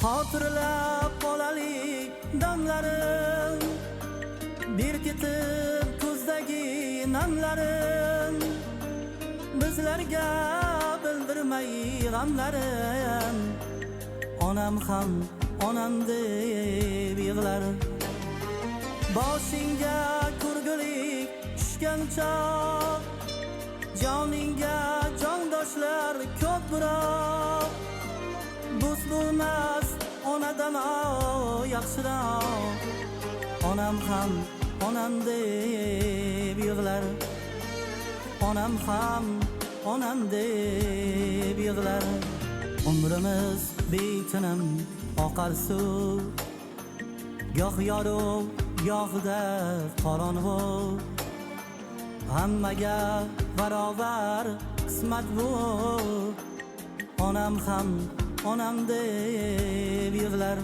Xotirlab qolalik damlarim, berkitib ko'zdagi namlarim, bizlarga bildirmay g'amlarim. Onam ham onam deb yig'lar. Boshingga ko'rgulik tushgan choq, joningga jondoshlar ko'p biroq, do'st bo'lmas onadan yaxshiroq. Onam ham onam deb yig'lar. Onam ham onam deb yig'lar. Umrimiz betinam oqar suv, goh yorug' gohida qorong'u. Hammaga barobar qismat bu. Onam ham onam deb yig'lar.